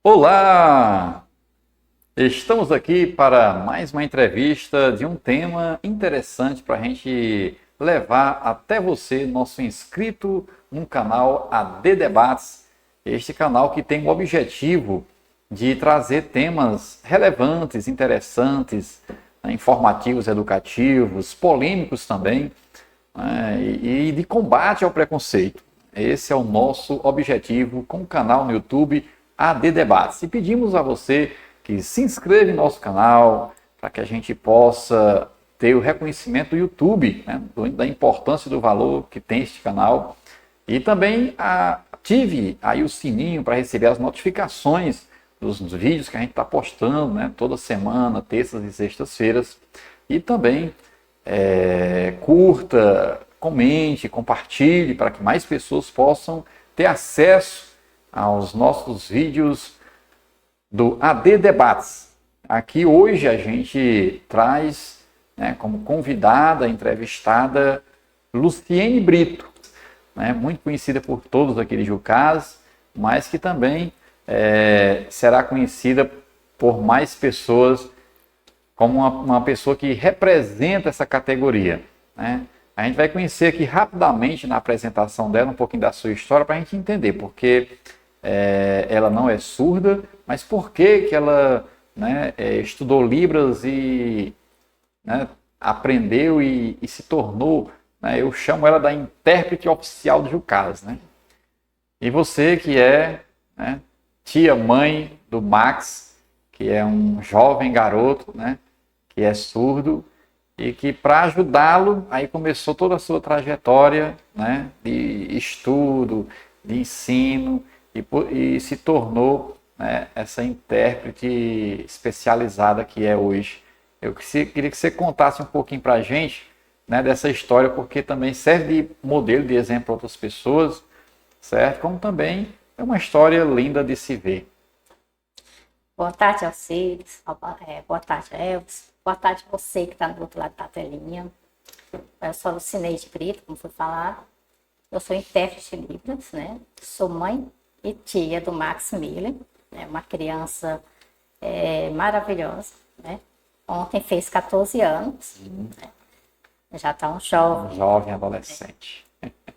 Olá! Estamos aqui para mais uma entrevista de um tema interessante para a gente levar até você, nosso inscrito no canal AD Debates. Este canal que tem o objetivo de trazer temas relevantes, interessantes, informativos, educativos, polêmicos também, né, e de combate ao preconceito. Esse é o nosso objetivo com o canal no YouTube AD Debates. E pedimos a você que se inscreva em nosso canal para que a gente possa ter o reconhecimento do YouTube, né, da importância e do valor que tem este canal. E também ative aí o sininho para receber as notificações dos vídeos que a gente está postando, né, toda semana, terças e sextas-feiras. E também curta, comente, compartilhe para que mais pessoas possam ter acesso aos nossos vídeos do AD Debates. Aqui hoje a gente traz, né, como convidada, entrevistada, Luciene Brito, né, muito conhecida por todos aqui de Jucás, mas que também será conhecida por mais pessoas como uma pessoa que representa essa categoria, né? A gente vai conhecer aqui rapidamente na apresentação dela um pouquinho da sua história para a gente entender porque ela não é surda, mas por que ela, né, estudou Libras e, né, aprendeu e se tornou, né, eu chamo ela da intérprete oficial de Jucás, né? E você que é, né, tia, mãe do Max, que é um jovem garoto, né, que é surdo, e que para ajudá-lo, aí começou toda a sua trajetória, né, de estudo, de ensino, e se tornou, né, essa intérprete especializada que é hoje. Eu queria que você contasse um pouquinho para a gente, né, dessa história, porque também serve de modelo, de exemplo para outras pessoas, certo? Como também é uma história linda de se ver. Boa tarde, Alcides. Boa tarde, Elvis. Boa tarde você que está do outro lado da telinha. Eu sou a Lucineide Brito, como foi falado. Eu sou intérprete de Libras, né? Sou mãe e tia do Max Miller, né? Uma criança maravilhosa, né? Ontem fez 14 anos, né? Já está um jovem. Um jovem adolescente.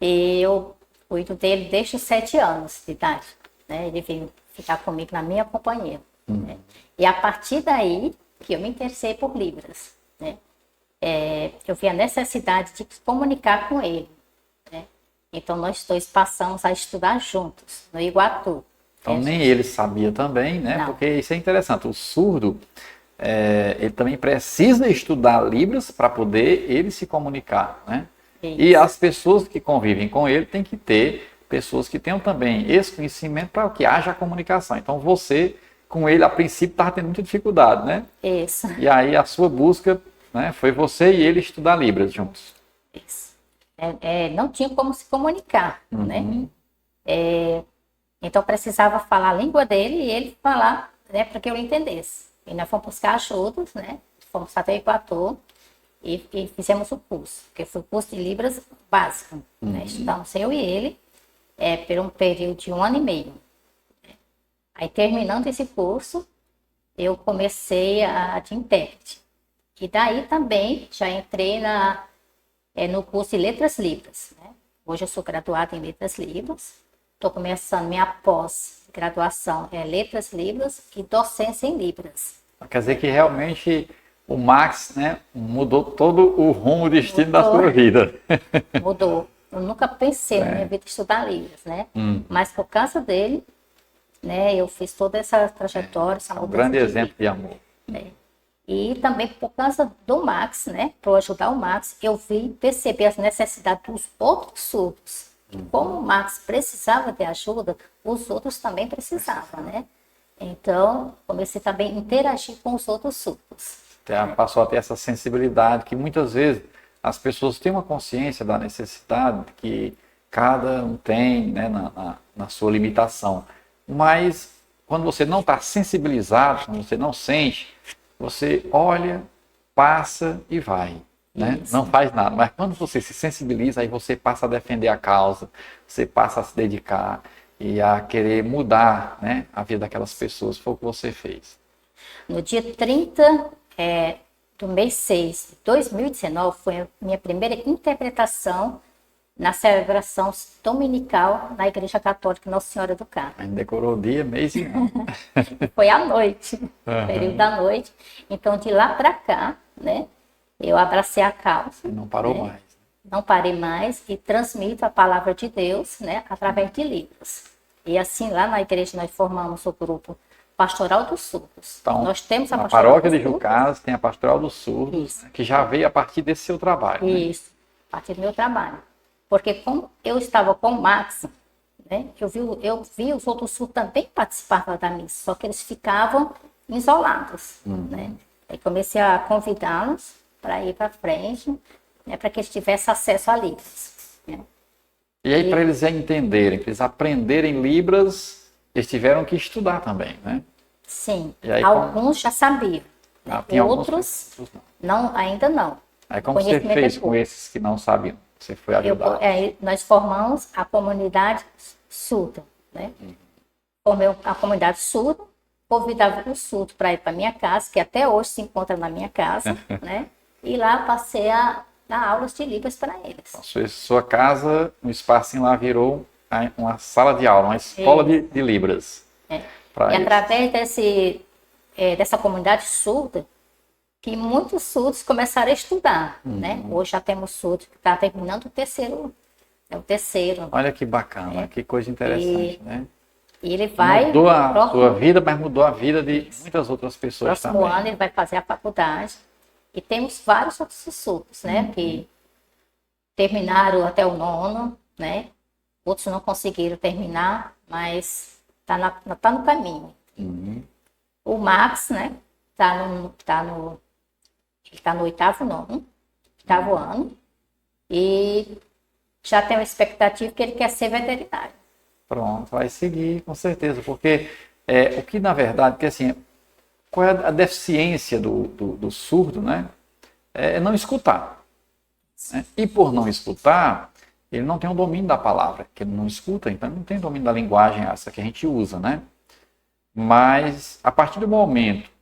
E eu cuido dele desde os 7 anos de idade, né? Ele veio ficar comigo na minha companhia. Né? E a partir daí que eu me interessei por Libras, né? Eu vi a necessidade de comunicar com ele, né? Então nós dois passamos a estudar juntos no Iguatu. Então nem ele sabia também, né? Não. Porque isso é interessante. O surdo, ele também precisa estudar Libras para poder ele se comunicar, né? E Isso. as pessoas que convivem com ele têm que ter pessoas que tenham também esse conhecimento para que haja a comunicação. Então você, com ele, a princípio, estava tendo muita dificuldade, né? Isso. E aí a sua busca, né, foi você e ele estudar Libras juntos. Isso. Não tinha como se comunicar, né? Então precisava falar a língua dele e ele falar, né, para que eu entendesse. E nós fomos buscar ajudas, né? Fomos até o Iguatu e fizemos o curso, que foi o curso de Libras básico, né? Estudamos eu e ele por um período de 1 ano e meio. Aí terminando esse curso, eu comecei de intérprete. E daí também já entrei no curso de Letras Libras, né? Hoje eu sou graduada em Letras Libras. Estou começando minha pós-graduação em Letras Libras e docência em Libras. Quer dizer que realmente o Max, né, mudou todo o rumo, o destino da sua vida. Mudou. Eu nunca pensei na minha vida estudar Libras, né? Mas por causa dele, né, eu fiz toda essa trajetória, essa Um mudança grande de exemplo vida. de amor. E também por causa do Max, né, para ajudar o Max, eu vim perceber as necessidades dos outros surdos. Como o Max precisava de ajuda, os outros também precisavam, né? Então, comecei também a interagir com os outros surdos. Passou a ter essa sensibilidade que muitas vezes as pessoas têm uma consciência da necessidade que cada um tem, né, na sua limitação. Mas quando você não está sensibilizado, quando você não sente, você olha, passa e vai, né? Não faz nada. Mas quando você se sensibiliza, aí você passa a defender a causa, você passa a se dedicar. e a querer mudar, né, a vida daquelas pessoas. Foi o que você fez. No dia 30 do mês 6 de 2019, foi a minha primeira interpretação na celebração dominical na Igreja Católica Nossa Senhora do Carmo. A gente decorou o dia, mês e ano. Foi à noite, período da noite. Então, de lá para cá, né, eu abracei a causa. E não parou né, mais. Não parei mais e transmito a palavra de Deus, né, através de livros. E assim, lá na igreja, nós formamos o grupo Pastoral dos Surdos. Então, nós temos a na Pastoral paróquia dos de Surdos. Jucás tem a Pastoral dos Surdos, que já veio a partir desse seu trabalho. Né? Isso, a partir do meu trabalho. Porque como eu estava com o Max, né, eu vi os outros surdos também participavam da missa, só que eles ficavam isolados. Né? Aí comecei a convidá-los para ir para frente, né, para que eles tivessem acesso a livros. Né? E aí, para eles entenderem, para eles aprenderem Libras, eles tiveram que estudar também, né? Sim, E aí, alguns já sabiam, né? tem Outros não, ainda não. Aí como você fez com esses que não sabiam? Você foi ajudar? Nós formamos a comunidade surda, né? Formei a comunidade surda, convidava o surdo para ir para minha casa, que até hoje se encontra na minha casa, né? E lá passei a dar aulas de Libras para eles. Então, sua casa, um espacinho lá virou uma sala de aula, uma escola de Libras. E através dessa comunidade surda, que muitos surdos começaram a estudar, né? Hoje já temos surdo que está terminando o terceiro. Olha que bacana, que coisa interessante, né? E ele vai... Mudou a sua vida, mas mudou a vida de muitas outras pessoas também. Próximo ano ele vai fazer a faculdade. E temos vários outros surdos, né? Que terminaram até o 9º, né? Outros não conseguiram terminar, mas tá no caminho. O Max, né? Ele está no 8º ano, e já tem uma expectativa que ele quer ser veterinário. Pronto, vai seguir, com certeza, porque o que na verdade, porque assim, qual é a deficiência do surdo, né? É não escutar. Né? E por não escutar, ele não tem o domínio da palavra, que ele não escuta, então ele não tem o domínio da linguagem essa que a gente usa, né? Mas a partir do momento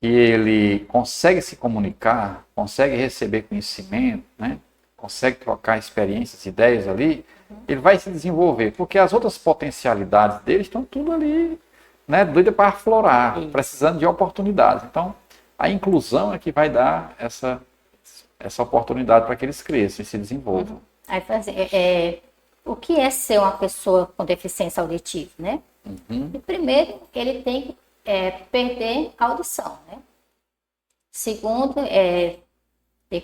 que ele consegue se comunicar, consegue receber conhecimento, né? Consegue trocar experiências, ideias ali, ele vai se desenvolver, porque as outras potencialidades dele estão tudo ali, né? Doida para aflorar, precisando de oportunidades. Então, a inclusão é que vai dar essa oportunidade para que eles cresçam e se desenvolvam. Aí, o que é ser uma pessoa com deficiência auditiva, né? E primeiro, ele tem que perder a audição, né? Segundo, ter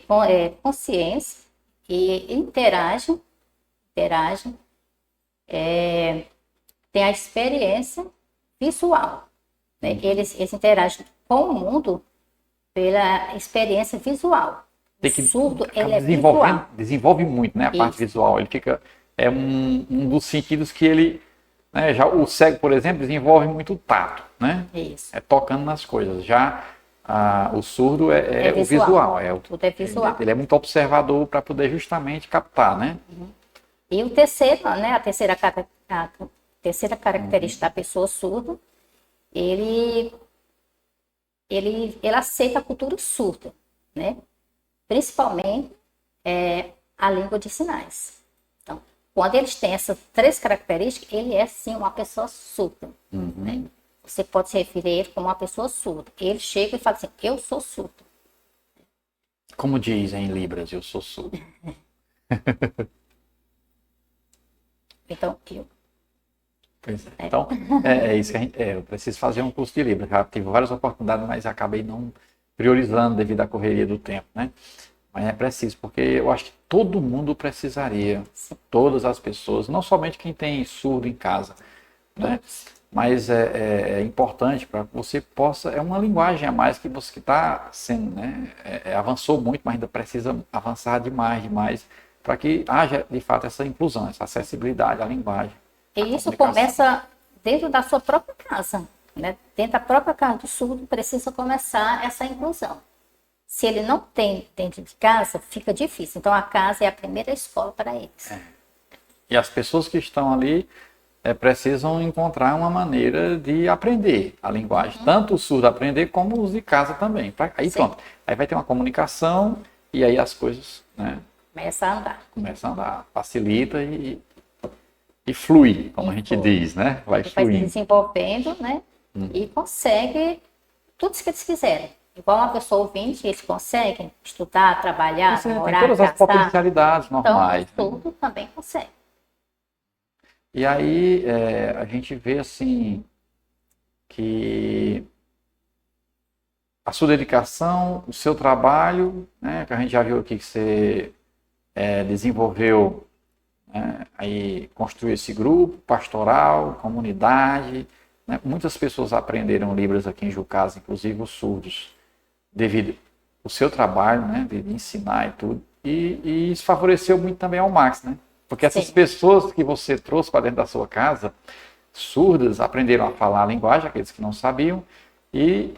consciência e interage, tem a experiência visual. Né? Eles interagem com o mundo pela experiência visual. O surdo, ele é visual. Desenvolve muito, né? A parte visual. Ele fica, um dos sentidos que ele... Né, já o cego, por exemplo, desenvolve muito o tato, né? Isso. Tocando nas coisas. Já o surdo é o visual. Tudo é visual. Ele é muito observador para poder justamente captar, né? E o terceiro, né? A terceira característica da pessoa surda, ele aceita a cultura surda, né? Principalmente a língua de sinais. Então, quando eles têm essas 3 características, ele é sim uma pessoa surda. Né? Você pode se referir a ele como uma pessoa surda. Ele chega e fala assim, eu sou surdo. Como dizem em Libras, eu sou surdo. Então, Pois é. Então, é isso que eu preciso fazer um curso de Libras. Já tive várias oportunidades, mas acabei não priorizando devido à correria do tempo, né? Mas é preciso, porque eu acho que todo mundo precisaria, todas as pessoas, não somente quem tem surdo em casa, né? Mas é importante para que você possa, é uma linguagem a mais que você está sendo, né? Avançou muito, mas ainda precisa avançar demais, para que haja de fato essa inclusão, essa acessibilidade à linguagem. E isso começa dentro da sua própria casa, né? Dentro da própria casa do surdo precisa começar essa inclusão. Se ele não tem dentro de casa, fica difícil. Então a casa é a primeira escola para eles. E as pessoas que estão ali precisam encontrar uma maneira de aprender a linguagem. Tanto o surdo aprender, como os de casa também. Aí Sim. pronto. Aí vai ter uma comunicação e aí as coisas, né, Começa a andar. começam a andar. Facilita e flui, como a gente Flui. diz, né? Vai Vai se fluindo. desenvolvendo, né? E consegue tudo isso que eles quiserem. Igual uma pessoa ouvinte, eles conseguem estudar, trabalhar, Você tem morar, todas as casar. potencialidades Então, normais, né? tudo também consegue. E aí a gente vê assim que a sua dedicação, o seu trabalho, né, que a gente já viu aqui que você desenvolveu, né, aí construiu esse grupo pastoral, comunidade, né? Muitas pessoas aprenderam Libras aqui em Jucás, inclusive os surdos, devido ao seu trabalho, né, de ensinar e tudo. E isso favoreceu muito também ao Max, né? Porque essas Sim. pessoas que você trouxe para dentro da sua casa, surdas, aprenderam a falar a linguagem, aqueles que não sabiam, e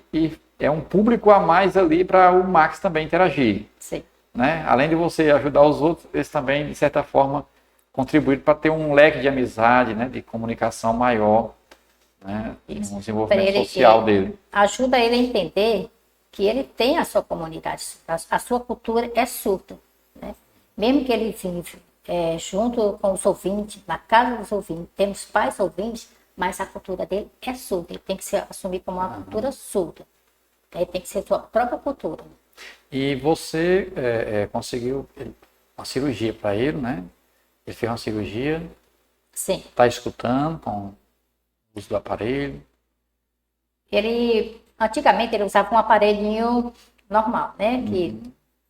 é um público a mais ali para o Max também interagir, Sim. né? Além de você ajudar os outros, eles também, de certa forma, contribuíram para ter um leque de amizade, né, de comunicação maior, né, Isso. no Para desenvolvimento ele, social dele. ajuda ele a entender que ele tem a sua comunidade, a sua cultura é surda, né? Mesmo que ele vive junto com os ouvintes, na casa dos ouvintes, temos pais ouvintes, mas a cultura dele é surda. Ele tem que se assumir como uma cultura surda. Ele tem que ser sua própria cultura. E você conseguiu uma cirurgia para ele, né? Ele fez uma cirurgia, Sim. está escutando com o uso do aparelho. Antigamente ele usava um aparelhinho normal, né? Que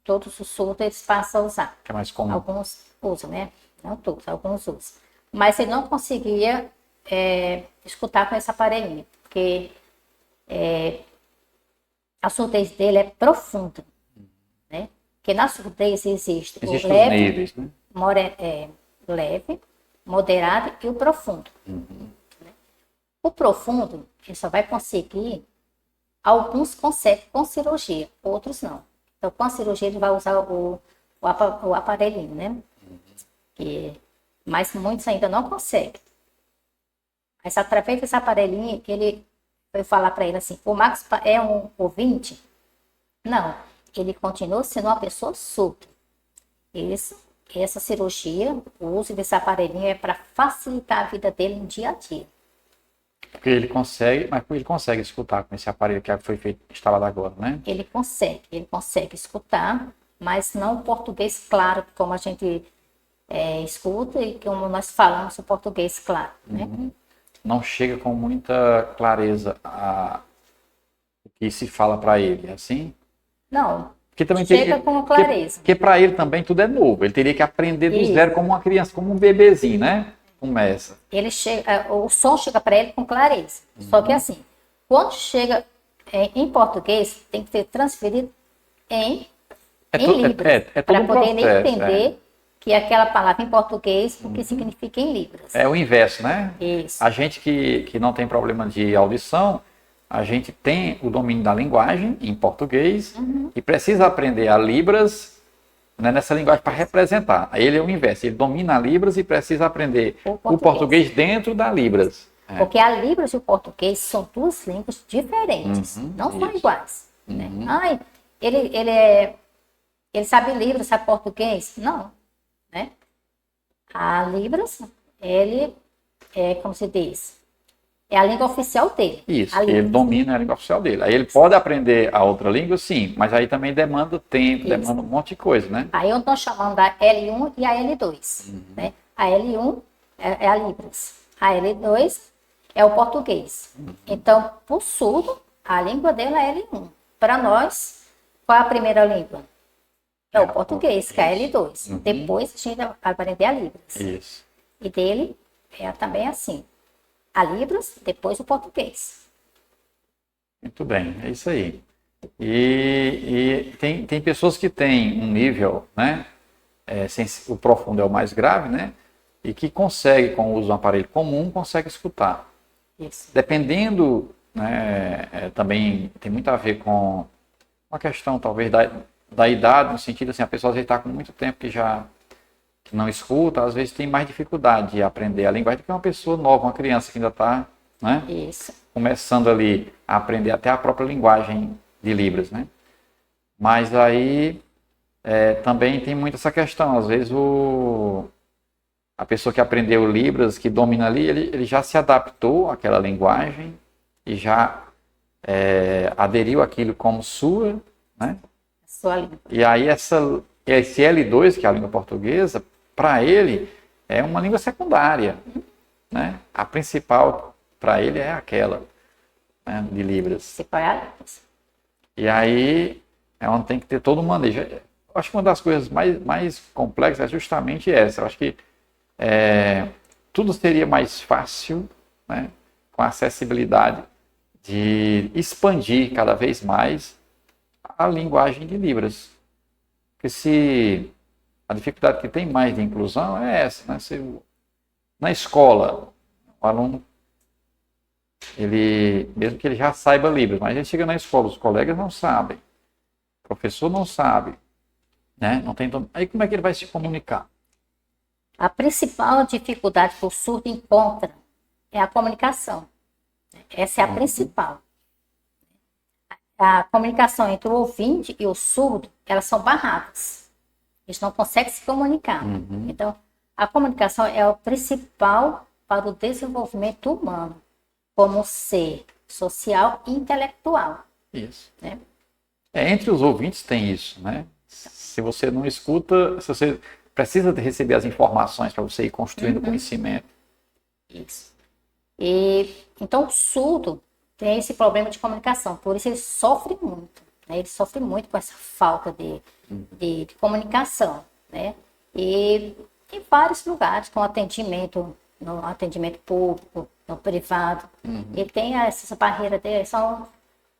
todos os surdos eles passam a usar. Que é mais comum. Alguns usam, né? Não todos, alguns usam. Mas ele não conseguia escutar com esse aparelhinho, porque a surdez dele é profunda, né? Porque na surdez existe o Existem os leve, níveis, né? leve, moderado e o profundo. Né? O profundo, ele só vai conseguir, alguns conseguem com cirurgia, outros não. Então, com a cirurgia, ele vai usar o aparelhinho, né? Mas muitos ainda não conseguem. Mas através desse aparelhinho, ele foi falar para ele assim: o Max é um ouvinte? Não, ele continua sendo uma pessoa surda. Essa cirurgia, o uso desse aparelhinho é para facilitar a vida dele no dia a dia. Porque ele consegue escutar com esse aparelho que foi feito, instalado agora, né? Ele consegue escutar, mas não o português claro, como a gente escuta e como nós falamos o português claro, né? Não chega com muita clareza o que se fala para ele, assim? Não, Porque também chega com clareza. Porque para ele também tudo é novo. Ele teria que aprender do Isso. zero como uma criança, como um bebezinho, né? Começa. O som chega para ele com clareza. Só que assim, quando chega em português, tem que ser transferido em libras, todo para um poder ele processo, entender que aquela palavra em português, o que significa em libras. É o inverso, né? Isso. A gente que não tem problema de audição, a gente tem o domínio da linguagem em português e precisa aprender a Libras, né, nessa linguagem para representar. Aí ele é o inverso, ele domina a Libras e precisa aprender o português dentro da Libras. Porque a Libras e o português são duas línguas diferentes, não são iguais. Né? Ai, ele sabe Libras, sabe português? Não. Né? A Libras, ele como se diz, é a língua oficial dele. Isso, ele domina a língua oficial dele. Aí ele pode aprender a outra língua, sim, mas aí também demanda tempo, demanda um monte de coisa, né? Aí eu estou chamando da L1 e a L2. Né? A L1 é a Libras. A L2 é o português. Então, para o surdo, a língua dele é L1. Para nós, qual é a primeira língua? É o português, que é a L2. Depois a gente vai aprender a Libras. Isso. E dele é também assim. A Libras, depois o português. Muito bem, é isso aí. E tem pessoas que têm um nível, né? O profundo é o mais grave, né? E que consegue, com o uso de um aparelho comum, consegue escutar. Isso. Dependendo, né, também tem muito a ver com uma questão, talvez, da idade, no sentido assim, a pessoa já está com muito tempo que que não escuta, às vezes tem mais dificuldade de aprender a linguagem do que uma pessoa nova, uma criança que ainda está, né, Isso. começando ali a aprender até a própria linguagem de Libras, né? Mas aí também tem muito essa questão, às vezes a pessoa que aprendeu Libras, que domina ali, ele já se adaptou àquela linguagem e já aderiu àquilo como sua, né? Sua língua. E aí esse L2, que é a língua portuguesa, para ele é uma língua secundária, né? A principal para ele é aquela, né, de Libras. Principal é a língua. E aí é onde tem que ter todo um manejo. Eu acho que uma das coisas mais complexas é justamente essa. Eu acho que tudo seria mais fácil, né, com a acessibilidade de expandir cada vez mais a linguagem de Libras. Porque se a dificuldade que tem mais de inclusão é essa, né? Na escola, o aluno, mesmo que ele já saiba Libras, mas ele chega na escola, os colegas não sabem, o professor não sabe, né? Não tem, aí como é que ele vai se comunicar? A principal dificuldade que o surdo encontra é a comunicação. Essa é a principal. A comunicação entre o ouvinte e o surdo, elas são barradas. Eles não conseguem se comunicar. Então, a comunicação é o principal para o desenvolvimento humano, como ser social e intelectual. Isso. Né? Entre os ouvintes tem isso, né? Se você não escuta, se você precisa de receber as informações para você ir construindo conhecimento. Isso. E, então, o surdo tem esse problema de comunicação, por isso ele sofre muito. Né? Ele sofre muito com essa falta de comunicação. Né? E em vários lugares, com atendimento, no atendimento público, no privado, ele tem essa barreira dele, são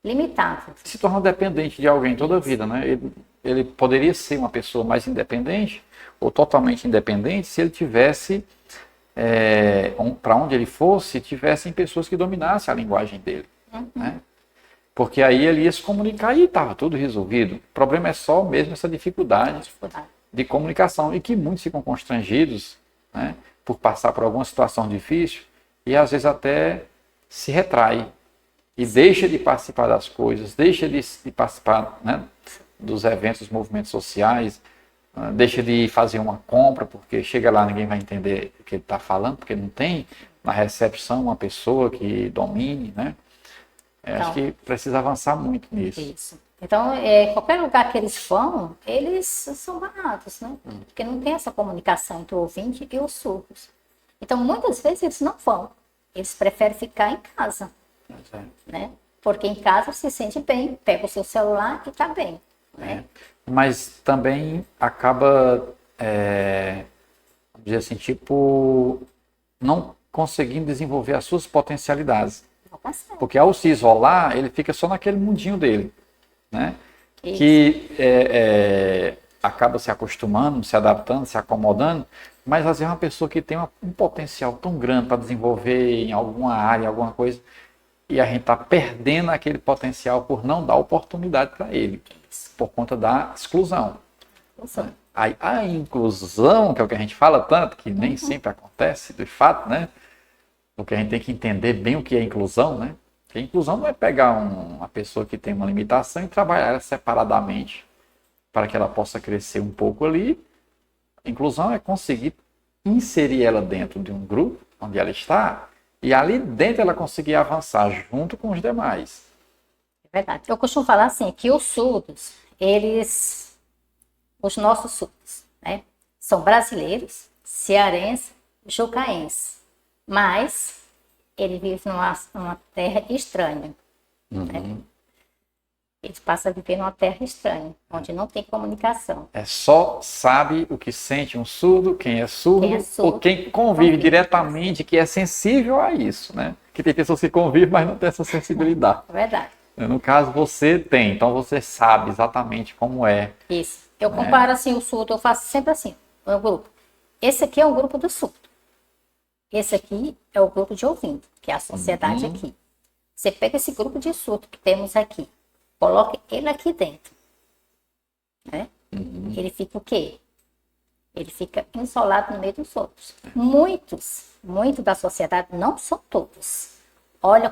limitadas. Se torna dependente de alguém toda a vida, né? Ele poderia ser uma pessoa mais independente ou totalmente independente se ele tivesse, para onde ele fosse, tivessem pessoas que dominassem a linguagem dele. Né? Porque aí ele ia se comunicar e estava tudo resolvido. O problema é só mesmo essa dificuldade de comunicação e que muitos ficam constrangidos, né, por passar por alguma situação difícil e às vezes até se retrai e deixa de participar das coisas, deixa de participar, né, dos eventos, dos movimentos sociais, deixa de fazer uma compra porque chega lá ninguém vai entender o que ele está falando, porque não tem na recepção uma pessoa que domine, né? Então, acho que precisa avançar muito nisso. Isso. Então, qualquer lugar que eles vão, eles são barrados, né? Porque não tem essa comunicação entre o ouvinte e os surdos. Então, muitas vezes eles não vão. Eles preferem ficar em casa. Né? Porque em casa se sente bem, pega o seu celular e está bem. Né? Mas também acaba, vamos dizer assim, tipo, não conseguindo desenvolver as suas potencialidades. Porque ao se isolar, ele fica só naquele mundinho dele, né? Isso. Que acaba se acostumando, se adaptando, se acomodando, mas às vezes é uma pessoa que tem um potencial tão grande para desenvolver em alguma área, alguma coisa, e a gente está perdendo aquele potencial por não dar oportunidade para ele, por conta da exclusão. Né? A inclusão, que é o que a gente fala tanto, que nem sempre acontece, de fato, né? Porque a gente tem que entender bem o que é inclusão, né? Porque inclusão não é pegar uma pessoa que tem uma limitação e trabalhar ela separadamente para que ela possa crescer um pouco ali. A inclusão é conseguir inserir ela dentro de um grupo onde ela está e ali dentro ela conseguir avançar junto com os demais. É verdade. Eu costumo falar assim, que os surdos, os nossos surdos, né, são brasileiros, cearenses, jucaenses. Mas ele vive numa terra estranha. Né? Ele passa a viver numa terra estranha, onde não tem comunicação. Só sabe o que sente um surdo, quem é surdo, ou quem convive diretamente, que é sensível a isso, né? Que tem pessoas que convivem, mas não tem essa sensibilidade. É verdade. No caso, você tem, então você sabe exatamente como é. Isso. Eu comparo assim o surdo, eu faço sempre assim, o grupo. Esse aqui é o grupo do surdo. Esse aqui é o grupo de ouvinte, que é a sociedade aqui. Você pega esse grupo de surdo que temos aqui, coloca ele aqui dentro. Né? Ele fica o quê? Ele fica isolado no meio dos outros. Muitos da sociedade, não são todos, olham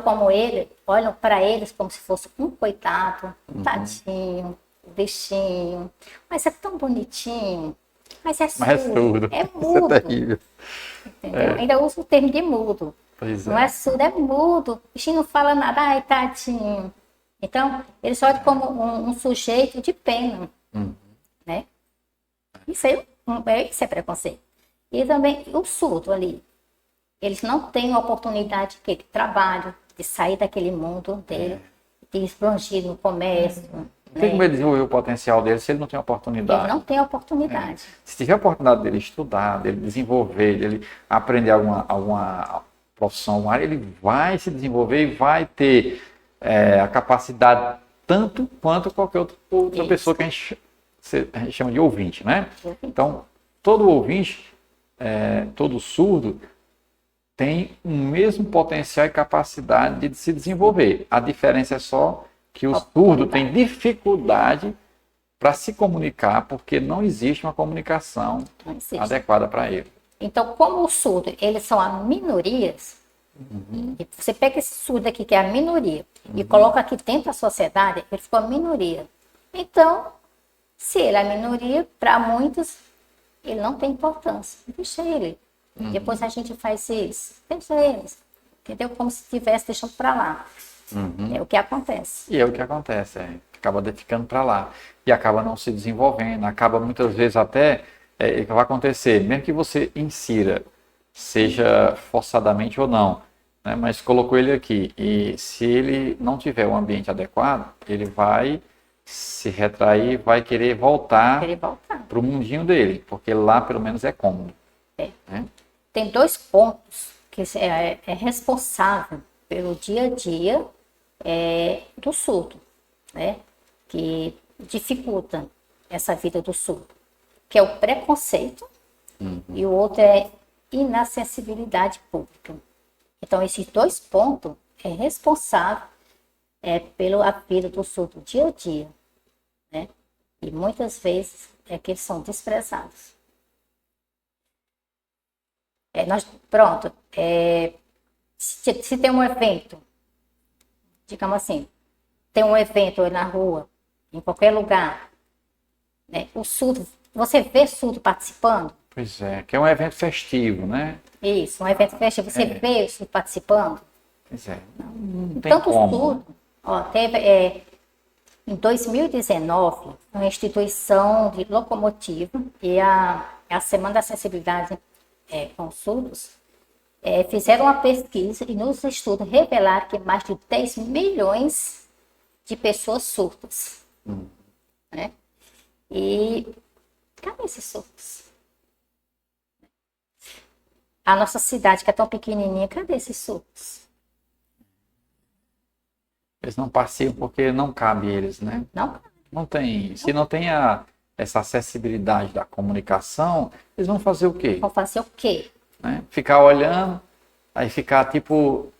para eles como se fosse um coitado, um tadinho, um bichinho. Mas é tão bonitinho. Mas é surdo. É mudo. Isso é terrível. Entendeu? Ainda usa o termo de mudo. Pois não é surdo, é mudo. O bichinho não fala nada, ai, tadinho. Então, eles olham como um sujeito de pena. Né? Isso é preconceito. E também o surdo ali. Eles não têm a oportunidade de trabalho, de sair daquele mundo dele, de expandir no comércio. Não tem como ele desenvolver o potencial dele se ele não tem oportunidade. Ele não tem oportunidade. Se tiver a oportunidade dele estudar, dele desenvolver, dele aprender alguma profissão, alguma área, ele vai se desenvolver e vai ter a capacidade tanto quanto qualquer outra pessoa que a gente chama de ouvinte, né? Então, todo ouvinte, todo surdo, tem o mesmo potencial e capacidade de se desenvolver. A diferença é só que o surdo tem dificuldade para se comunicar, porque não existe uma comunicação adequada para ele. Então, como o surdo, eles são as minorias, e você pega esse surdo aqui, que é a minoria, e coloca aqui dentro da sociedade, ele ficou a minoria. Então, se ele é a minoria, para muitos, ele não tem importância. Deixa ele. Depois a gente faz isso. Deixa eles. Entendeu? Como se estivesse deixando para lá. É o que acontece. E é o que acontece. Acaba ficando para lá. E acaba não se desenvolvendo. Acaba muitas vezes até... vai acontecer, mesmo que você insira, seja forçadamente ou não, né? Mas colocou ele aqui. E se ele não tiver um ambiente adequado, ele vai se retrair, vai querer voltar para o mundinho dele. Porque lá pelo menos é cômodo. Né? Tem 2 pontos que é responsável pelo dia a dia do surdo, né? Que dificulta essa vida do surdo, que é o preconceito e o outro é inacessibilidade pública. Então, esses 2 pontos é responsável pela vida do surdo dia a dia, né? E muitas vezes que eles são desprezados. Se tem um evento, digamos assim, tem um evento na rua, em qualquer lugar, né, o surdo, você vê surdo participando? Pois é, que é um evento festivo, né? Isso, um evento festivo, você vê surdo participando? Pois é, não tem Tanto como. surdo, teve em 2019, uma instituição de locomotiva e a Semana da Acessibilidade com surdos, fizeram uma pesquisa e nos estudos revelaram que mais de 10 milhões de pessoas surdas. Né? E cadê esses surdos? A nossa cidade, que é tão pequenininha, cadê esses surdos? Eles não participam porque não cabe eles, né? Não tem. Se não tem essa acessibilidade da comunicação, eles vão fazer o quê? Vão fazer o quê? Né? Ficar olhando, aí ficar tipo,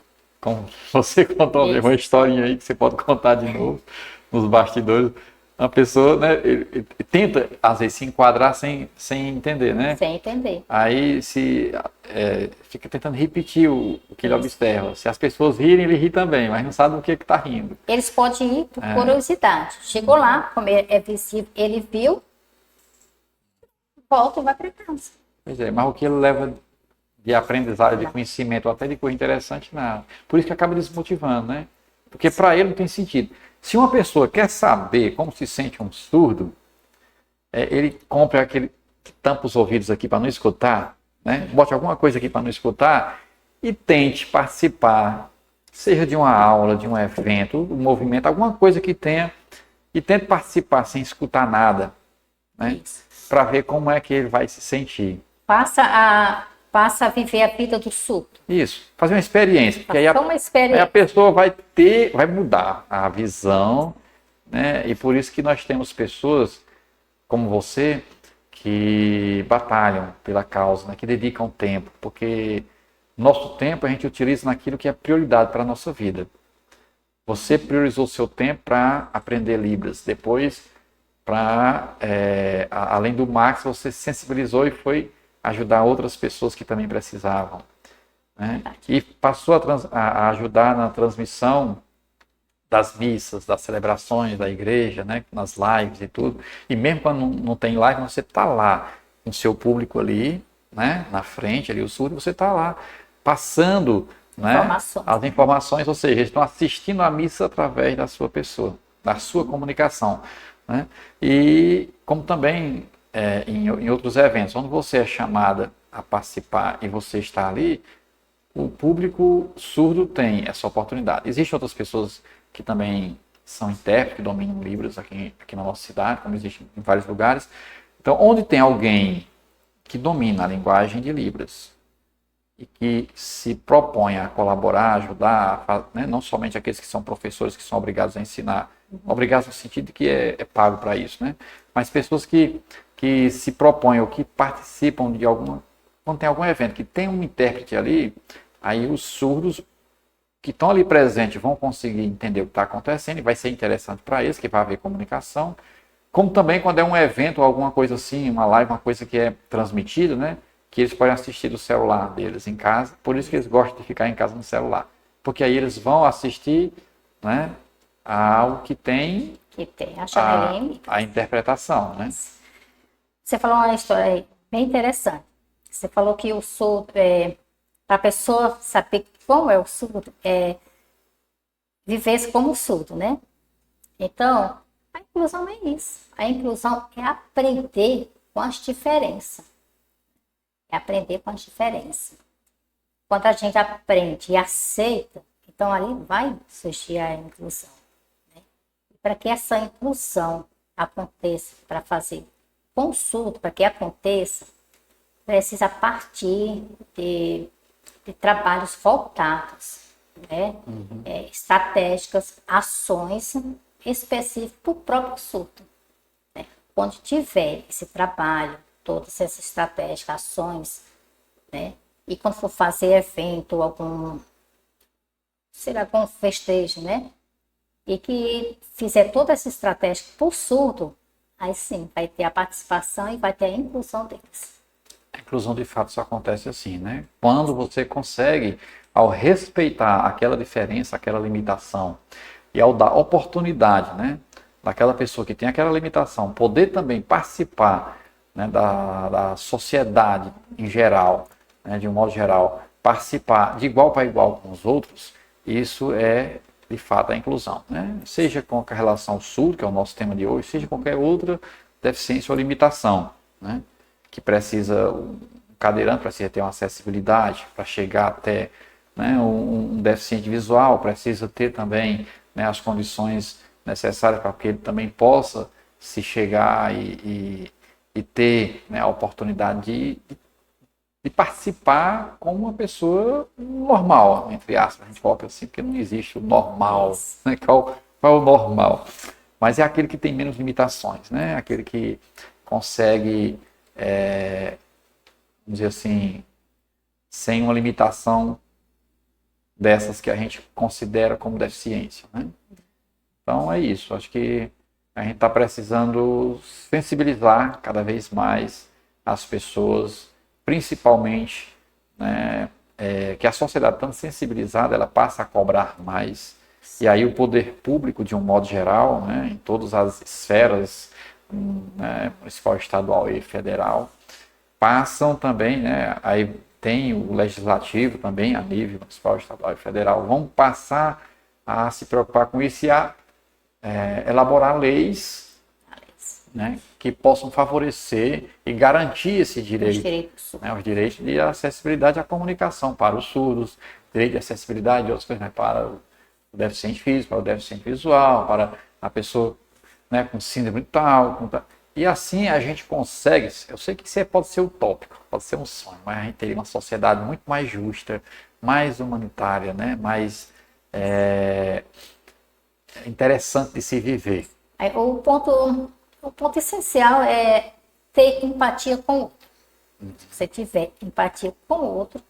como você contou uma historinha aí que você pode contar de novo nos bastidores. Uma pessoa, né, ele tenta, às vezes, se enquadrar sem entender, né? Sem entender. Aí fica tentando repetir o que ele observa. Se as pessoas rirem, ele ri também, mas não sabe o que está rindo. Eles podem ir por curiosidade. Chegou lá, como é visível, ele viu, volta e vai para casa. Pois é, mas o que ele leva de aprendizagem, de conhecimento, ou até de coisa interessante, nada. Por isso que acaba desmotivando, né? Porque para ele não tem sentido. Se uma pessoa quer saber como se sente um surdo, ele compra aquele que tampa os ouvidos aqui para não escutar, né? Bote alguma coisa aqui para não escutar e tente participar, seja de uma aula, de um evento, um movimento, alguma coisa que tenha, e tente participar sem escutar nada, né? Para ver como é que ele vai se sentir. Passa a viver a vida do surdo. Isso, fazer uma experiência. Porque aí a pessoa vai mudar a visão, né? E por isso que nós temos pessoas como você que batalham pela causa, né? Que dedicam tempo, porque nosso tempo a gente utiliza naquilo que é prioridade para a nossa vida. Você priorizou seu tempo para aprender Libras, depois para, além do Max, você sensibilizou e foi ajudar outras pessoas que também precisavam, né? E passou a ajudar na transmissão das missas, das celebrações da igreja, né? Nas lives e tudo. E mesmo quando não tem live, você está lá com o seu público ali, né? Na frente, ali o surdo, você está lá passando, né? As informações, ou seja, eles estão assistindo a missa através da sua pessoa, da sua comunicação, né? E como também em outros eventos, onde você é chamada a participar e você está ali, o público surdo tem essa oportunidade. Existem outras pessoas que também são intérpretes, que dominam Libras aqui na nossa cidade, como existe em vários lugares. Então, onde tem alguém que domina a linguagem de Libras e que se propõe a colaborar, ajudar, né, não somente aqueles que são professores que são obrigados a ensinar, obrigados no sentido de que é pago para isso, né? Mas pessoas que se propõem ou que participam de quando tem algum evento que tem um intérprete ali, aí os surdos que estão ali presentes vão conseguir entender o que está acontecendo e vai ser interessante para eles, que vai haver comunicação. Como também quando é um evento ou alguma coisa assim, uma live, uma coisa que é transmitida, né? Que eles podem assistir do celular deles em casa. Por isso que eles gostam de ficar em casa no celular. Porque aí eles vão assistir, né, ao que tem a interpretação, né? Você falou uma história aí bem interessante. Você falou que o surdo, para a pessoa saber como é o surdo, viver como surdo, né? Então, a inclusão é isso. A inclusão é aprender com as diferenças. É aprender com as diferenças. Quando a gente aprende e aceita, então ali vai surgir a inclusão, né? Para que essa inclusão aconteça, para fazer consulta, para que aconteça, precisa partir de trabalhos voltados, né? Estratégicas, ações específicas para o próprio surdo, né? Quando tiver esse trabalho, todas essas estratégias, ações, né? E quando for fazer evento, algum festejo, né? E que fizer toda essa estratégia para o surdo, aí sim vai ter a participação e vai ter a inclusão deles. A inclusão de fato só acontece assim, né? Quando você consegue, ao respeitar aquela diferença, aquela limitação, e ao dar oportunidade, né, daquela pessoa que tem aquela limitação, poder também participar, né, da sociedade em geral, né, de um modo geral, participar de igual para igual com os outros, isso é de fato a inclusão, né? Seja com a relação ao surdo, que é o nosso tema de hoje, seja qualquer outra deficiência ou limitação, né? Que precisa, um cadeirante precisa ter uma acessibilidade para chegar até, né, um deficiente visual, precisa ter também, né, as condições necessárias para que ele também possa se chegar e ter, né, a oportunidade de participar como uma pessoa normal, entre aspas, a gente coloca assim, porque não existe o normal, né? Qual é o normal? Mas é aquele que tem menos limitações, né? Aquele que consegue, vamos dizer assim, sem uma limitação dessas que a gente considera como deficiência, né? Então é isso, acho que a gente está precisando sensibilizar cada vez mais as pessoas, principalmente, né, que a sociedade tão sensibilizada, ela passa a cobrar mais, e aí o poder público, de um modo geral, né, em todas as esferas, né, municipal, estadual e federal, passam também, né, aí tem o legislativo também, a nível municipal, estadual e federal, vão passar a se preocupar com isso e a elaborar leis, né, que possam favorecer e garantir esse direito, né, os direitos de acessibilidade à comunicação para os surdos, direito de acessibilidade de outras coisas, né, para o deficiente físico, para o deficiente visual, para a pessoa, né, com síndrome tal, e assim a gente consegue. Eu sei que isso pode ser utópico, pode ser um sonho, mas a gente teria uma sociedade muito mais justa, mais humanitária, né, mais interessante de se viver. O ponto essencial é ter empatia com o outro. Se você tiver empatia com o outro,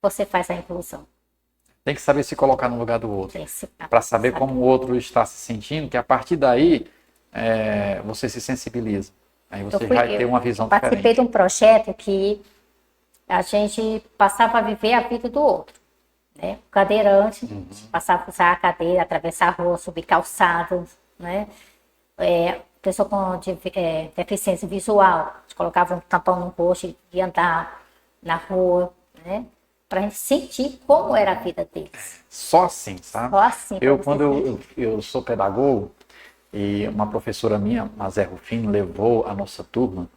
você faz a inclusão. Tem que saber se colocar no lugar do outro, para saber como o outro está se sentindo, que a partir daí você se sensibiliza. Aí você Eu vai ter uma visão participei diferente. de um projeto que a gente passava a viver a vida do outro, né? O cadeirante passava a usar a cadeira, atravessar a rua, subir calçadas, né? Pessoa com deficiência visual, a gente colocava um tampão no rosto e andar na rua, né? Para a gente sentir como era a vida deles. Só assim, sabe? Só assim. Quando eu sou pedagogo, e uma professora minha, Mazé Rufino, levou a nossa turma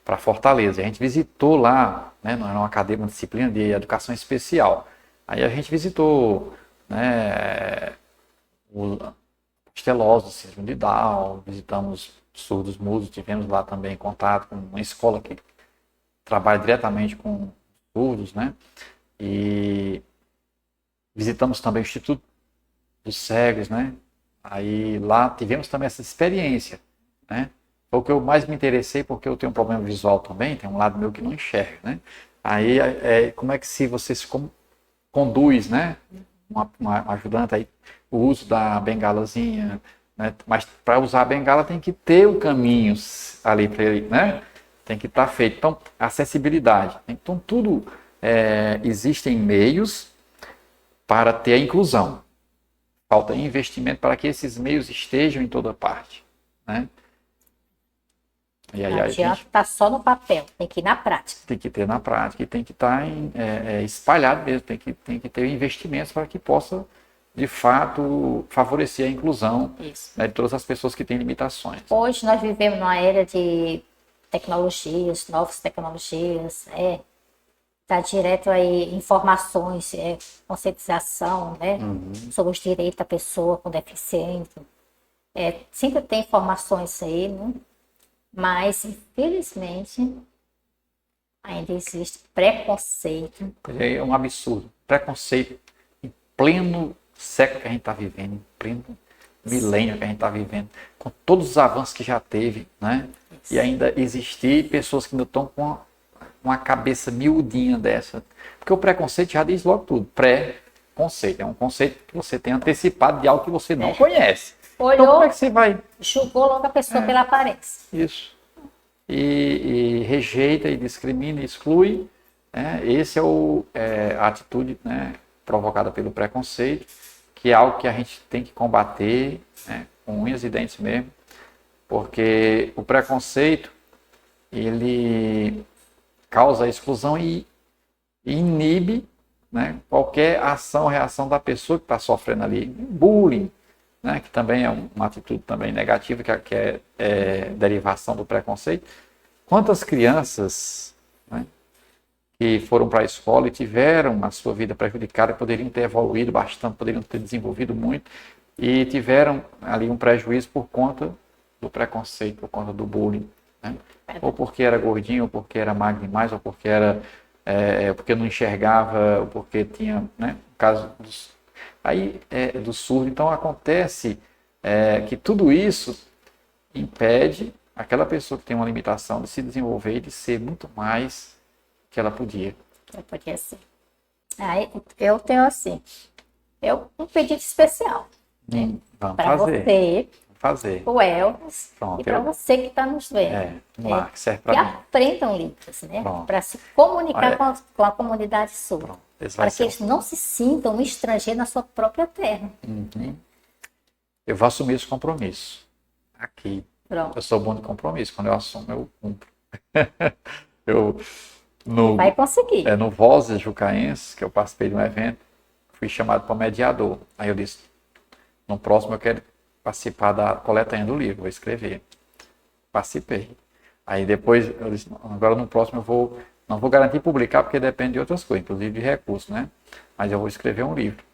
para Fortaleza. A gente visitou lá, né, numa cadeia, uma disciplina de educação especial. Aí a gente visitou, né, o Esteloso do Síndrome de Down, visitamos surdos mudos, tivemos lá também contato com uma escola que trabalha diretamente com surdos, né? E visitamos também o Instituto dos Cegos, né? Aí lá tivemos também essa experiência, né? Foi o que eu mais me interessei, porque eu tenho um problema visual também, tem um lado meu que não enxerga, né? Aí como é que se você se conduz, né? Uma ajudante aí, o uso da bengalazinha, né? Mas para usar a bengala tem que ter o caminho ali para ele, né? Tem que estar feito. Então, acessibilidade. Então, tudo existem meios para ter a inclusão. Falta investimento para que esses meios estejam em toda parte, né? E aí Não adianta estar só no papel, tem que ir na prática. tem que ter na prática e tem que estar espalhado mesmo, tem que ter investimentos para que possa, de fato, favorecer a inclusão, né, de todas as pessoas que têm limitações. Hoje nós vivemos numa era de tecnologias, novas tecnologias, tá direto aí informações, conscientização, né, sobre os direitos da pessoa com deficiência. Sempre tem informações aí, né? Mas, infelizmente, ainda existe preconceito. É um absurdo. Preconceito em pleno século que a gente está vivendo, em pleno milênio que a gente está vivendo, com todos os avanços que já teve, né? E ainda existir pessoas que ainda estão com uma cabeça miudinha dessa. Porque o preconceito já diz logo tudo. Pré-conceito. É um conceito que você tem antecipado de algo que você não conhece. Olhou, então, como é que você vai? Julgou logo a pessoa pela aparência. Isso. E rejeita, e discrimina, e exclui. Né? Esse é a atitude, né, provocada pelo preconceito, que é algo que a gente tem que combater, né, com unhas e dentes mesmo, porque o preconceito, ele causa exclusão e inibe, né, qualquer ação, reação da pessoa que está sofrendo ali. Bullying, né, que também é uma atitude também negativa, que é derivação do preconceito. Quantas crianças, né, que foram para a escola e tiveram a sua vida prejudicada, poderiam ter evoluído bastante, poderiam ter desenvolvido muito, e tiveram ali um prejuízo por conta do preconceito, por conta do bullying, né? Ou porque era gordinho, ou porque era magro demais, ou porque porque não enxergava, ou porque tinha, né, o caso do surdo. Então acontece que tudo isso impede aquela pessoa que tem uma limitação de se desenvolver e de ser muito mais que ela podia. Eu podia ser. Aí, eu tenho assim, um pedido especial, né? Para você, o Elvis, Pronto, e para você que está nos vendo. Vamos lá, que serve que para mim. aprendam línguas, né? Para se comunicar com a comunidade surda. Para que eles não se sintam um estrangeiro na sua própria terra. Uhum. Eu vou assumir esse compromisso. Aqui. Pronto. Eu sou bom de compromisso. Quando eu assumo, eu cumpro. Vai conseguir. No Vozes Jucaense, que eu participei de um evento, fui chamado para mediador. Aí eu disse, no próximo eu quero participar da coletânea do livro, vou escrever. Participei. Aí depois, eu disse, agora no próximo não vou garantir publicar, porque depende de outras coisas, inclusive de recursos, né? Mas eu vou escrever um livro.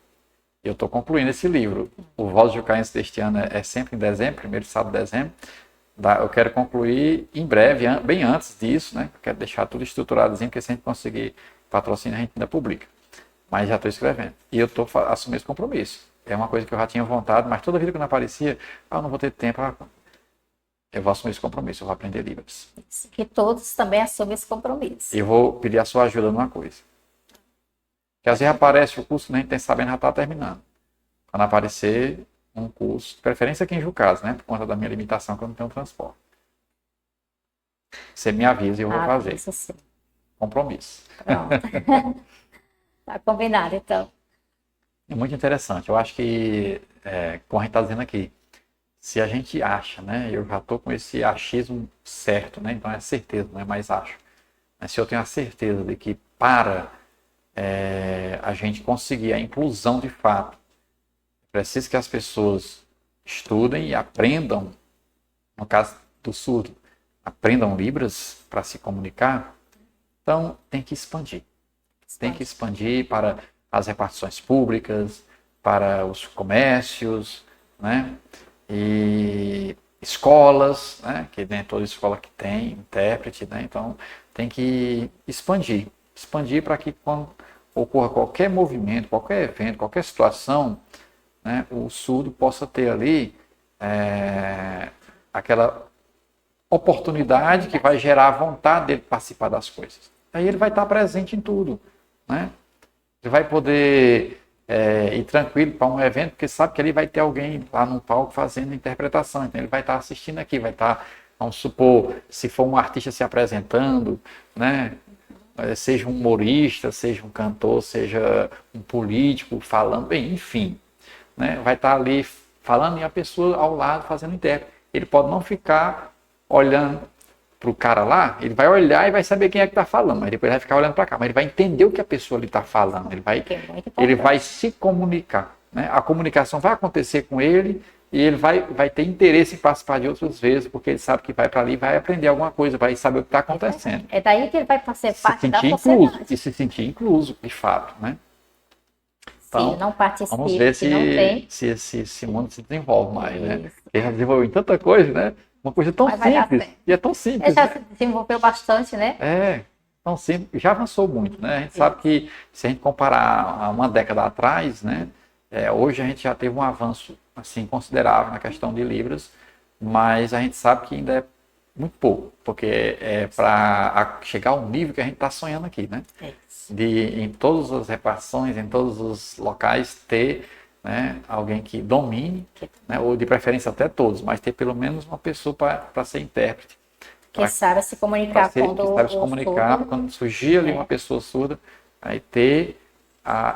Eu estou concluindo esse livro. O Vozes Jucaense deste ano é sempre em dezembro, primeiro sábado de dezembro. Eu quero concluir em breve, bem antes disso, né? Eu quero deixar tudo estruturadozinho, porque se a gente conseguir patrocínio, a gente ainda publica. Mas já estou escrevendo. E eu estou assumindo esse compromisso. É uma coisa que eu já tinha vontade, mas toda vida que não aparecia, eu não vou ter tempo. Eu vou assumir esse compromisso, eu vou aprender Libras. Que todos também assumam esse compromisso. E vou pedir a sua ajuda numa coisa. Porque às vezes aparece o curso que a gente tem sabendo já está terminando. Quando aparecer um curso, de preferência aqui em Jucás, né? Por conta da minha limitação, que eu não tenho transporte. Você me avisa e eu vou fazer. Isso sim. Compromisso. Pronto. Tá combinado, então. É muito interessante. Eu acho que, como a gente está dizendo aqui, se a gente acha, né? Eu já estou com esse achismo certo, né? Então é certeza, não é mais acho. Mas se eu tenho a certeza de que para a gente conseguir a inclusão de fato, é preciso que as pessoas estudem e aprendam, no caso do surdo, aprendam Libras para se comunicar, então tem que expandir. Tem que expandir para as repartições públicas, para os comércios, né? E escolas, né? Que nem toda escola que tem intérprete, né? Então tem que expandir para que quando ocorra qualquer movimento, qualquer evento, qualquer situação, né? O surdo possa ter ali aquela oportunidade que vai gerar a vontade dele participar das coisas. Aí ele vai estar presente em tudo, né? Ele vai poder ir tranquilo para um evento, porque sabe que ali vai ter alguém lá no palco fazendo interpretação. Então ele vai estar assistindo aqui, vai estar, vamos supor, se for um artista se apresentando, né? Seja um humorista, seja um cantor, seja um político falando, bem, enfim, né? Vai estar ali falando e a pessoa ao lado fazendo intérprete. Ele pode não ficar olhando para o cara lá, ele vai olhar e vai saber quem é que está falando, mas depois vai ficar olhando para cá, mas ele vai entender o que a pessoa ali está falando, ele vai se comunicar, né? A comunicação vai acontecer com ele e ele vai ter interesse em participar de outras vezes, porque ele sabe que vai para ali e vai aprender alguma coisa, vai saber o que está acontecendo. É daí que ele vai fazer parte da sociedade. E se sentir incluso, de fato, né? Então, se não participa, vamos ver se esse mundo se desenvolve mais, né? Ele já desenvolveu tanta coisa, né? Uma coisa tão simples. E é tão simples. Ele já se desenvolveu bastante, né? Tão simples. Já avançou muito, né? A gente sabe que, se a gente comparar a uma década atrás, né? Hoje a gente já teve um avanço assim, considerável na questão de Libras, mas a gente sabe que ainda é muito pouco, porque para chegar ao nível que a gente está sonhando aqui, né? De em todas as repartições, em todos os locais, ter, né, alguém que domine, né, ou de preferência até todos, mas ter pelo menos uma pessoa para ser intérprete. Que saiba se comunicar quando surgir ali uma pessoa surda, aí ter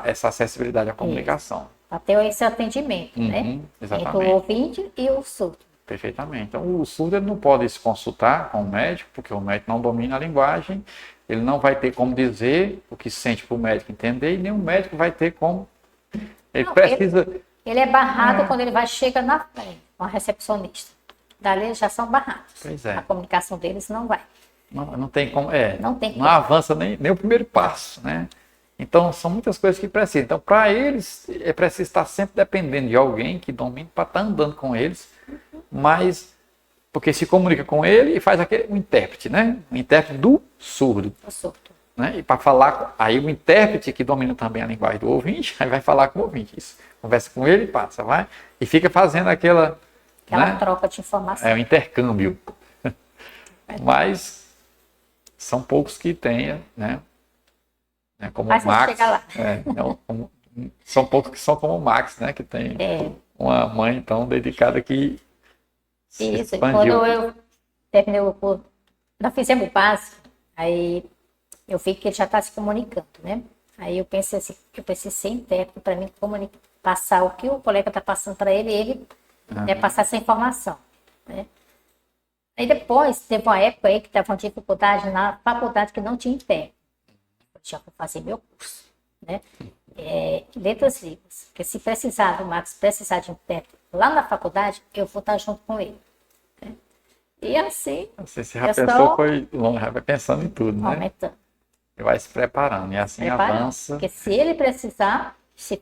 essa acessibilidade à comunicação. Para ter esse atendimento, né? Exatamente. Entre o ouvinte e o surdo. Perfeitamente. Então, o surdo ele não pode se consultar com o médico, porque o médico não domina a linguagem, ele não vai ter como dizer o que sente para o médico entender, e nem o médico vai ter como. Ele é barrado quando ele chega na frente, com a recepcionista. Dali eles já são barrados. Pois é. A comunicação deles não vai. Não tem como. Não avança nem o primeiro passo, né? Então, são muitas coisas que precisam. Então, para eles, é preciso estar sempre dependendo de alguém que domine para estar andando com eles, mas porque se comunica com ele e faz o intérprete, né? O intérprete do surdo. Né? E para falar, aí o intérprete que domina também a linguagem do ouvinte, aí vai falar com o ouvinte. Isso. Conversa com ele, passa, vai, e fica fazendo aquela troca de informação. O intercâmbio. Mas são poucos que tenham, né? Como o Max. São poucos que são como o Max, né? Que tem uma mãe tão dedicada que isso. Quando eu terminei o curso, nós fizemos o básico, aí eu vi que ele já está se comunicando, né? Aí eu pensei assim, que eu preciso ser intérprete para mim passar o que o colega está passando para ele, e ele passar essa informação, né? Aí depois, teve uma época aí que estava uma dificuldade na faculdade que não tinha intérprete. Eu já vou fazer meu curso, né? Letras Libras, porque se precisar do Max, precisar de intérprete lá na faculdade, eu vou estar junto com ele. Né? E assim... Você já pensou, foi longe, já vai pensando em tudo, né? Aumentando. E vai se preparando, e assim avança. Porque se ele precisar, se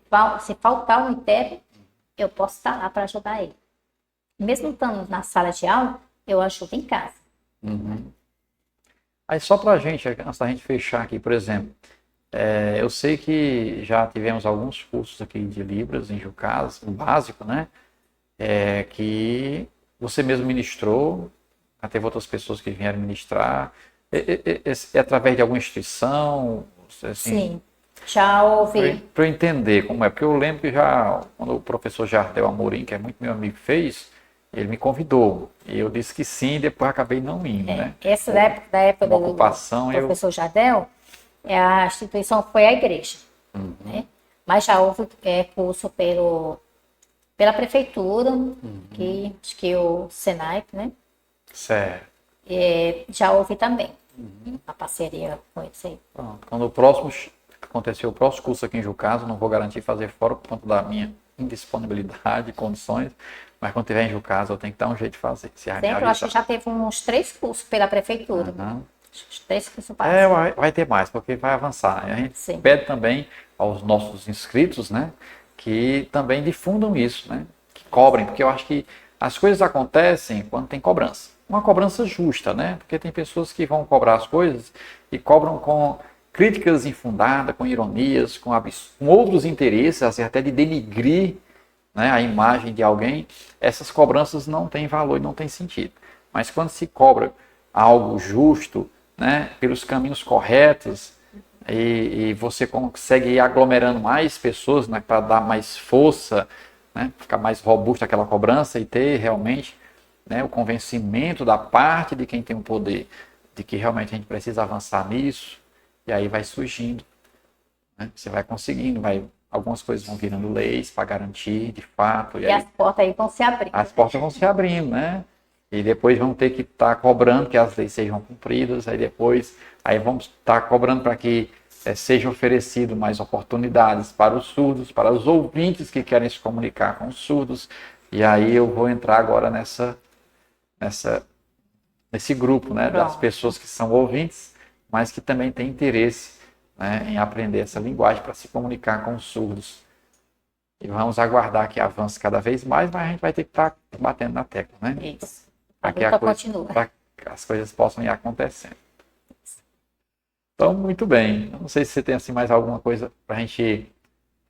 faltar um intérprete, eu posso estar lá para ajudar ele. Mesmo estando na sala de aula, eu ajudo em casa. Aí só para a gente, antes da gente fechar aqui, por exemplo, eu sei que já tivemos alguns cursos aqui de Libras em Jucás, o básico, né? Que você mesmo ministrou, já teve outras pessoas que vieram ministrar. É através de alguma instituição? Assim? Sim. Já ouvi. Para eu entender como é, porque eu lembro que já, quando o professor Jardel Amorim, que é muito meu amigo, fez, ele me convidou. E eu disse que sim, e depois acabei não indo, né? Essa da época Uma do ocupação, eu... professor Jardel, a instituição foi a igreja, né? Mas já houve curso pela prefeitura, acho que o Senai, né? Certo. Já houve também a parceria com eles aí. Pronto. Quando o próximo acontecer o próximo curso aqui em Jucasa, não vou garantir fazer fora por conta da minha indisponibilidade, condições, mas quando tiver em Jucasa eu tenho que dar um jeito de fazer. Se Sempre, eu acho que já teve uns 3 cursos pela prefeitura. Os 3 cursos básicos. vai ter mais, porque vai avançar. A gente Sim. pede também aos nossos inscritos, né, que também difundam isso, né, que cobrem, porque eu acho que as coisas acontecem quando tem cobrança. Uma cobrança justa, né, porque tem pessoas que vão cobrar as coisas e cobram com críticas infundadas, com ironias, com outros interesses, assim, até de denigrir, né, a imagem de alguém. Essas cobranças não têm valor e não têm sentido. Mas quando se cobra algo justo, né, pelos caminhos corretos, e você consegue ir aglomerando mais pessoas, né, para dar mais força, né, ficar mais robusta aquela cobrança e ter realmente, né, o convencimento da parte de quem tem o poder de que realmente a gente precisa avançar nisso, e aí vai surgindo, né, você vai conseguindo, algumas coisas vão virando leis para garantir de fato. E as portas aí vão se abrindo. As portas vão se abrindo, né? E depois vão ter que estar cobrando que as leis sejam cumpridas, aí vamos estar cobrando para que seja oferecido mais oportunidades para os surdos, para os ouvintes que querem se comunicar com os surdos. E aí eu vou entrar agora nesse grupo, né, das pessoas que são ouvintes, mas que também têm interesse, né, em aprender essa linguagem para se comunicar com os surdos. E vamos aguardar que avance cada vez mais, mas a gente vai ter que estar batendo na tecla, né? Isso. Para que as coisas possam ir acontecendo. Então, muito bem. Eu não sei se você tem assim, mais alguma coisa para a gente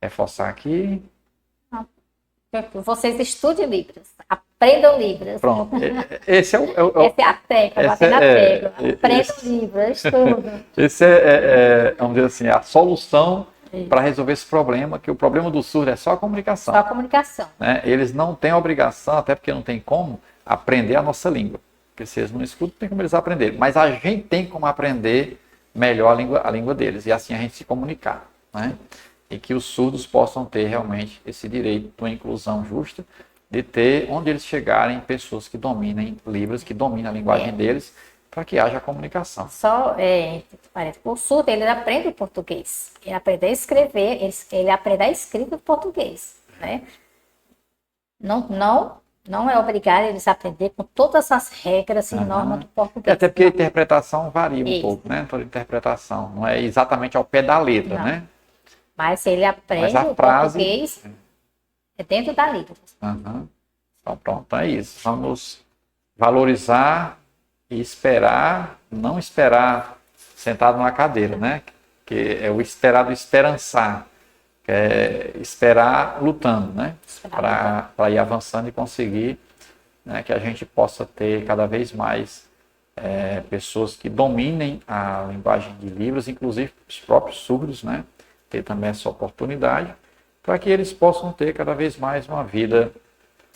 reforçar aqui. Vocês estudem Libras, aprendam Libras. Pronto. Essa é a tecla, bater na tecla. Aprendam Libras, tudo. Esse vamos dizer assim, a solução para resolver esse problema, que o problema do surdo é só a comunicação. Só a comunicação. Né? Eles não têm obrigação, até porque não tem como, aprender a nossa língua. Porque se eles não escutam, não tem como eles aprenderem. Mas a gente tem como aprender melhor a língua deles, e assim a gente se comunicar. Né? E que os surdos possam ter realmente esse direito de uma inclusão justa, de ter, onde eles chegarem, pessoas que dominem Libras, que dominam a linguagem deles, para que haja comunicação. O surdo, ele aprende o português, ele aprende a escrever, ele aprende a escrita do português, né? Não é obrigado eles a aprender com todas as regras e normas do português. Até porque a interpretação varia um pouco, né? Toda interpretação, não é exatamente ao pé da letra, né? Mas se ele aprende o português, é dentro da letra. Então pronto, então é isso. Vamos valorizar e esperar, não esperar sentado numa cadeira, né? Que é o esperar do esperançar, que é esperar lutando, né? Para ir avançando e conseguir, né, que a gente possa ter cada vez mais pessoas que dominem a linguagem de Libras, inclusive os próprios surdos, né? Ter também essa oportunidade, para que eles possam ter cada vez mais uma vida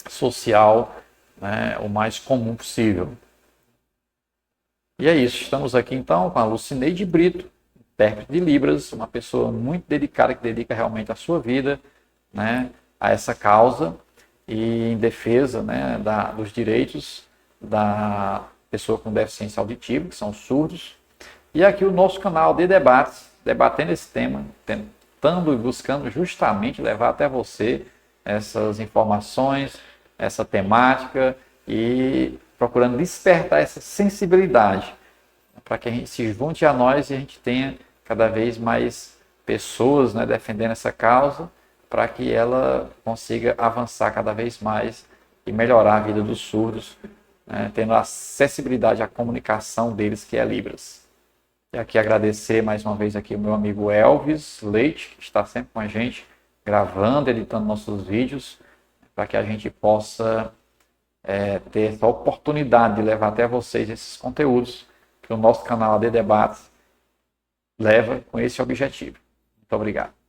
social, né, o mais comum possível. E é isso, estamos aqui então com a Lucineide Brito, intérprete de Libras, uma pessoa muito dedicada, que dedica realmente a sua vida, né, a essa causa e em defesa, né, dos direitos da pessoa com deficiência auditiva, que são surdos. E aqui o nosso canal de debates, debatendo esse tema, tentando e buscando justamente levar até você essas informações, essa temática e procurando despertar essa sensibilidade para que a gente se junte a nós e a gente tenha cada vez mais pessoas, né, defendendo essa causa, para que ela consiga avançar cada vez mais e melhorar a vida dos surdos, né, tendo acessibilidade à comunicação deles, que é Libras. E aqui agradecer mais uma vez aqui o meu amigo Elvis Leite, que está sempre com a gente, gravando, editando nossos vídeos, para que a gente possa ter essa oportunidade de levar até vocês esses conteúdos que o nosso canal AD Debates leva com esse objetivo. Muito obrigado.